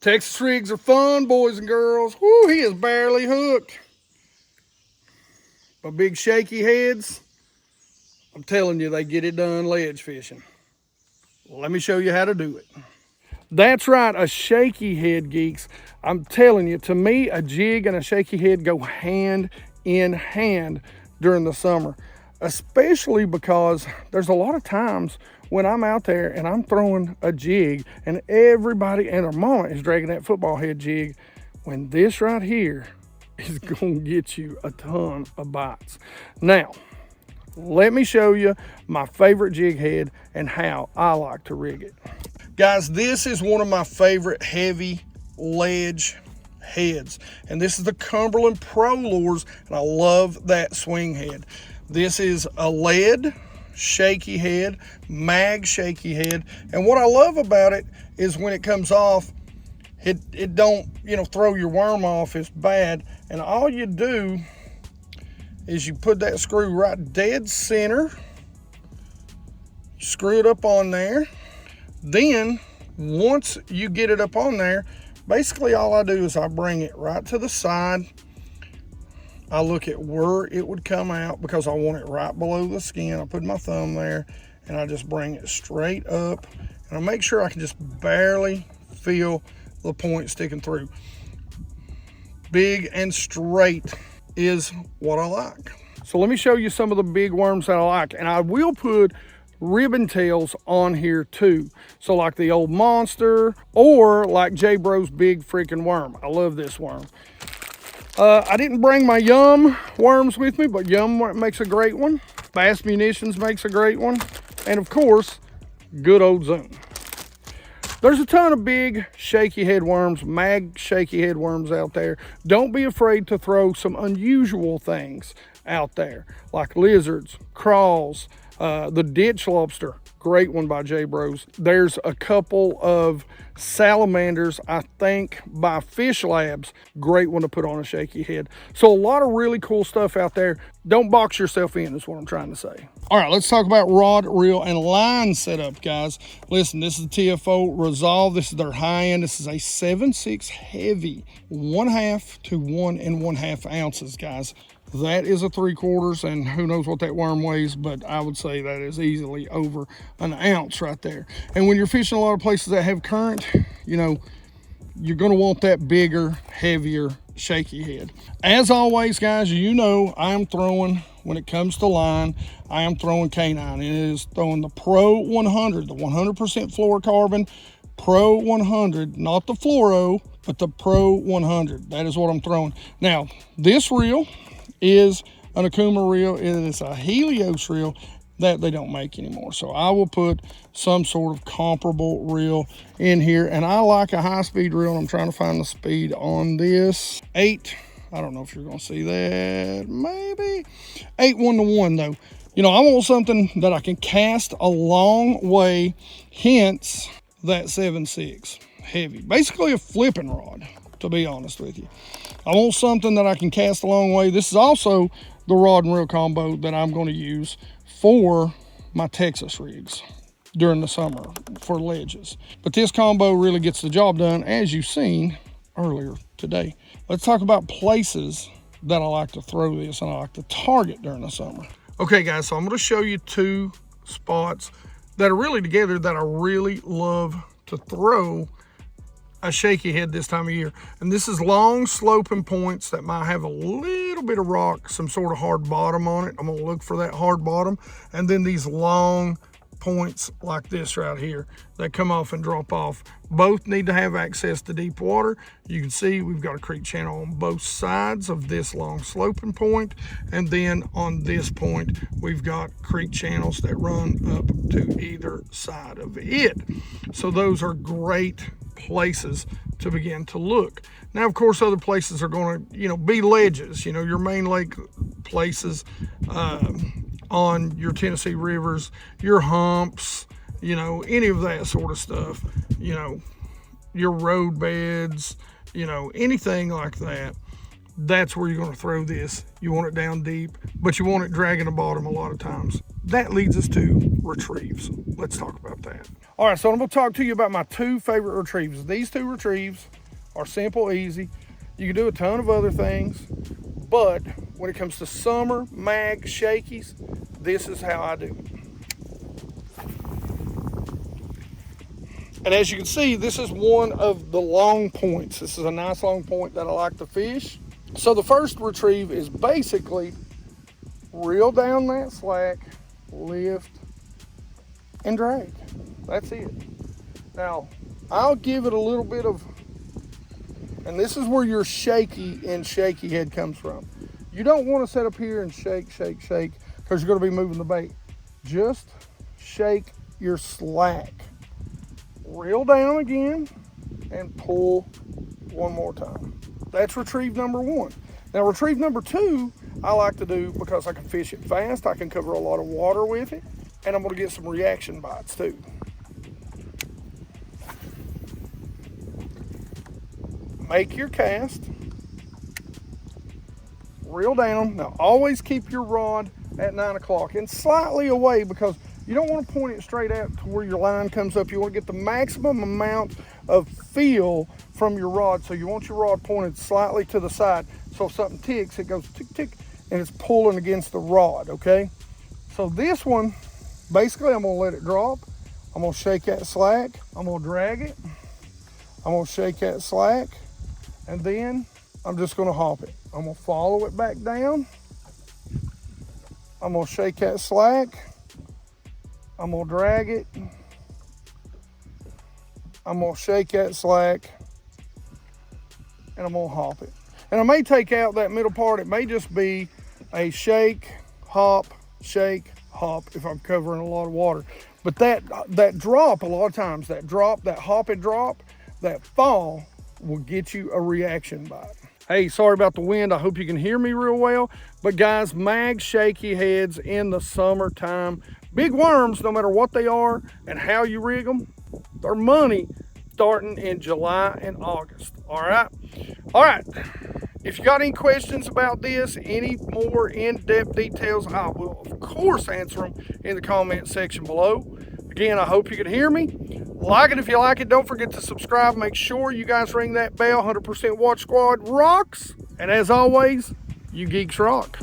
Texas rigs are fun, boys and girls. Woo, he is barely hooked. But big shaky heads, I'm telling you, they get it done ledge fishing. Let me show you how to do it. That's right, a shaky head, geeks. I'm telling you, to me, a jig and a shaky head go hand in hand during the summer, especially because there's a lot of times when I'm out there and I'm throwing a jig and everybody and their mama is dragging that football head jig, when this right here is gonna get you a ton of bites. Now, let me show you my favorite jig head and how I like to rig it. Guys, this is one of my favorite heavy ledge heads, and this is the Cumberland Pro Lures, and I love that swing head. This is a lead shaky head, mag shaky head, and what I love about it is when it comes off, it don't, throw your worm off as bad, and all you do is you put that screw right dead center, screw it up on there. Then once you get it up on there, basically all I do is I bring it right to the side. I look at where it would come out because I want it right below the skin. I put my thumb there and I just bring it straight up, and I make sure I can just barely feel the point sticking through. Big and straight is what I like. So let me show you some of the big worms that I like, and I will put ribbon tails on here too. So like the old monster, or like J-Bro's big freaking worm. I love this worm. I didn't bring my Yum worms with me, but Yum makes a great one. Bass Munitions makes a great one. And of course, good old Zoom. There's a ton of big shaky head worms, mag shaky head worms out there. Don't be afraid to throw some unusual things out there, like lizards, crawls, the ditch lobster, great one by J-Bros. There's a couple of salamanders, I think by Fish Labs, great one to put on a shaky head. So a lot of really cool stuff out there. Don't box yourself in is what I'm trying to say. All right, let's talk about rod, reel, and line setup, guys. Listen, this is the TFO Resolve. This is their high end. This is a 7.6 heavy, 1/2 to 1 1/2 ounces, guys. That is a 3/4, and who knows what that worm weighs, but I would say that is easily over an ounce right there. And when you're fishing a lot of places that have current, you're gonna want that bigger, heavier, shaky head. As always, guys, I am throwing, when it comes to line, I am throwing canine. It is throwing the Pro 100, the 100% fluorocarbon Pro 100, not the fluoro, but the Pro 100. That is what I'm throwing. Now, this reel is an Akuma reel. It is a Helios reel that they don't make anymore. So I will put some sort of comparable reel in here. And I like a high-speed reel. I'm trying to find the speed on this. 8, I don't know if you're going to see that. Maybe 8 1-to-1 though. I want something that I can cast a long way, hence that 7.6 heavy. Basically a flipping rod, to be honest with you. I want something that I can cast a long way. This is also the rod and reel combo that I'm going to use for my Texas rigs during the summer for ledges. But this combo really gets the job done, as you've seen earlier today. Let's talk about places that I like to throw this and I like to target during the summer. Okay, guys, so I'm going to show you 2 spots that are really together that I really love to throw a shaky head this time of year. And this is long sloping points that might have a little bit of rock, some sort of hard bottom on it. I'm gonna look for that hard bottom. And then these long points like this right here that come off and drop off. Both need to have access to deep water. You can see we've got a creek channel on both sides of this long sloping point, and then on this point we've got creek channels that run up to either side of it. So those are great places to begin to look. Now, of course, other places are going to, be ledges, your main lake places, on your Tennessee rivers, your humps, any of that sort of stuff, your road beds, anything like that. That's where you're going to throw this. You want it down deep, but you want it dragging the bottom a lot of times. that leads us to retrieves. Let's talk about that. All right, so I'm gonna talk to you about my 2 favorite retrieves. These 2 retrieves are simple, easy. You can do a ton of other things, but when it comes to summer mag shakies, this is how I do it. And as you can see, this is one of the long points. This is a nice long point that I like to fish. So the first retrieve is basically reel down that slack, lift, and drag. That's it. Now, I'll give it a little bit of, and this is where your shaky and shaky head comes from. You don't want to sit up here and shake, shake, shake, because you're going to be moving the bait. Just shake your slack. Reel down again and pull one more time. That's retrieve number 1. Now retrieve number 2, I like to do because I can fish it fast. I can cover a lot of water with it, and I'm going to get some reaction bites too. Make your cast. Reel down. Now always keep your rod at 9 o'clock and slightly away, because you don't want to point it straight out to where your line comes up. You want to get the maximum amount of feel from your rod. So you want your rod pointed slightly to the side. So if something ticks, it goes tick, tick, and it's pulling against the rod, okay? So this one, basically I'm gonna let it drop. I'm gonna shake that slack. I'm gonna drag it. I'm gonna shake that slack. And then I'm just gonna hop it. I'm gonna follow it back down. I'm gonna shake that slack. I'm gonna drag it. I'm gonna shake that slack, and I'm gonna hop it. And I may take out that middle part. It may just be a shake, hop, if I'm covering a lot of water. But that drop, a lot of times, that drop, that hop and drop, that fall will get you a reaction bite. Hey, sorry about the wind. I hope you can hear me real well. But guys, mag shaky heads in the summertime. Big worms, no matter what they are and how you rig them, they're money starting in July and August. All right. If you got any questions about this, any more in-depth details, I will, of course, answer them in the comment section below. Again, I hope you can hear me. Like it if you like it. Don't forget to subscribe. Make sure you guys ring that bell. 100% Watch Squad rocks. And as always, you geeks rock.